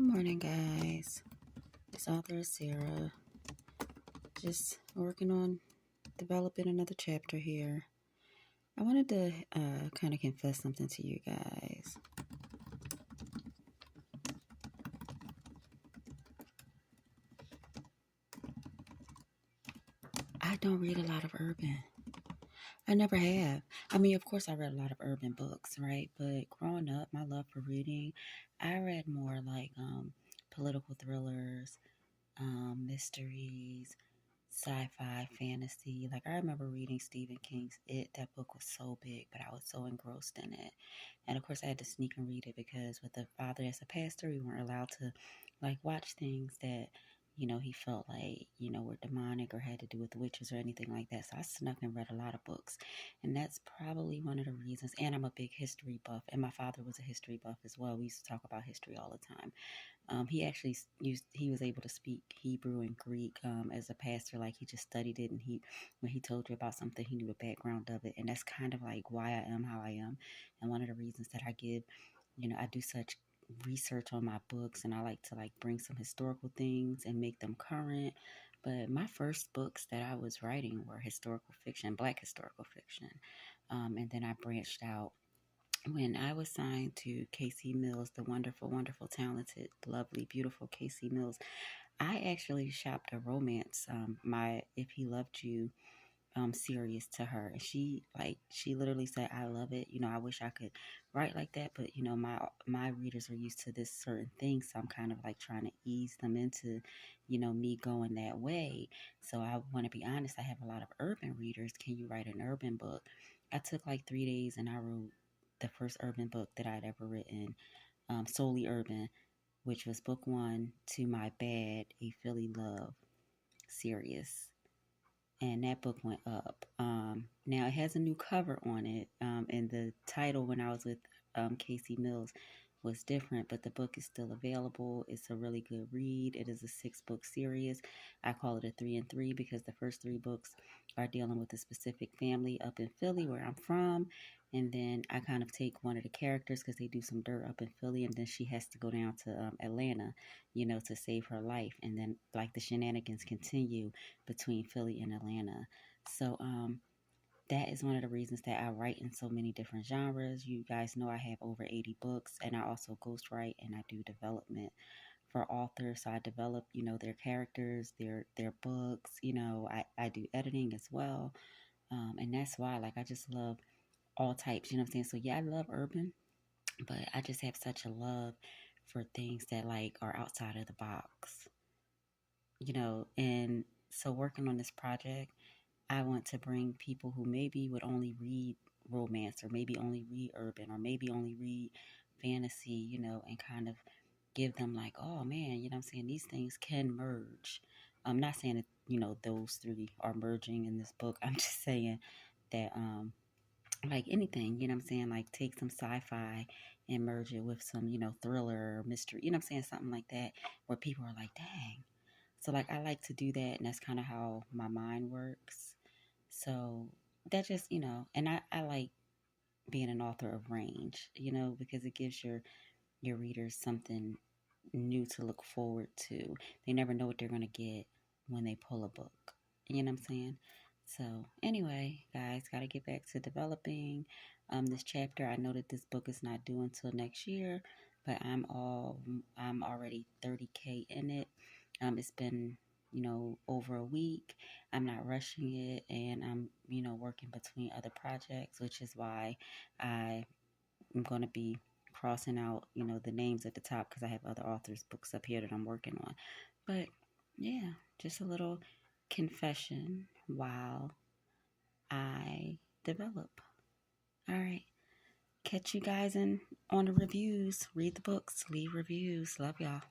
Good morning, guys. This author is Sarah. Just working on developing another chapter here. I wanted to kind of confess something to you guys. I don't read a lot of urban. I never have. I mean, of course, I read a lot of urban books, right? But growing up, my love for reading, I read more like political thrillers, mysteries, sci-fi, fantasy. Like I remember reading Stephen King's It. That book was so big, but I was so engrossed in it. And of course, I had to sneak and read it because with the father as a pastor, we weren't allowed to like watch things that he felt like were demonic or had to do with witches or anything like that. So I snuck and read a lot of books, and that's probably one of the reasons. And I'm a big history buff, and my father was a history buff as well. We used to talk about history all the time. He actually he was able to speak Hebrew and Greek as a pastor. Like he just studied it, and when he told you about something, he knew the background of it. And that's kind of like why I am how I am. And one of the reasons that I give, I do such research on my books, and I like to like bring some historical things and make them current. But my first books that I was writing were historical fiction, Black historical fiction, and then I branched out when I was signed to Casey Mills, the wonderful, wonderful, talented, lovely, beautiful Casey Mills. I actually shopped a romance, my If He Loved You series to her, and she literally said, I love it. I wish I could write like that, but my readers are used to this certain thing, so I'm kind of like trying to ease them into me going that way. So I want to be honest, I have a lot of urban readers. Can you write an urban book? I took like 3 days and I wrote the first urban book that I'd ever written, solely urban, which was book one to My Bad, a Philly Love series. And that book went up. Now it has a new cover on it, and the title when I was with Casey Mills was different, but the book is still available. It's a really good read. It is a 6-book series. I call it a 3 and 3 because the first 3 books are dealing with a specific family up in Philly where I'm from. And then I kind of take one of the characters because they do some dirt up in Philly, and then she has to go down to Atlanta, to save her life. And then like the shenanigans continue between Philly and Atlanta. So that is one of the reasons that I write in so many different genres. You guys know I have over 80 books, and I also ghostwrite and I do development for authors. So I develop, their characters, their books. I do editing as well. And that's why, like, I just love all types, you know what I'm saying? So yeah, I love urban, but I just have such a love for things that like are outside of the box, and so working on this project, I want to bring people who maybe would only read romance or maybe only read urban or maybe only read fantasy, and kind of give them like, oh man, what I'm saying? These things can merge. I'm not saying that, those 3 are merging in this book. I'm just saying that like anything, what I'm saying? Like take some sci-fi and merge it with some, thriller or mystery, what I'm saying? Something like that where people are like, dang. So like I like to do that, and that's kind of how my mind works. So that just, and I like being an author of range, because it gives your readers something new to look forward to. They never know what they're going to get when they pull a book. You know what I'm saying? So anyway, guys, got to get back to developing this chapter. I know that this book is not due until next year, but I'm already 30K in it. It's been over a week. I'm not rushing it, and I'm working between other projects, which is why I'm going to be crossing out the names at the top because I have other authors' books up here that I'm working on. But yeah, just a little confession while I develop. All right. Catch you guys on the reviews. Read the books, leave reviews. Love y'all.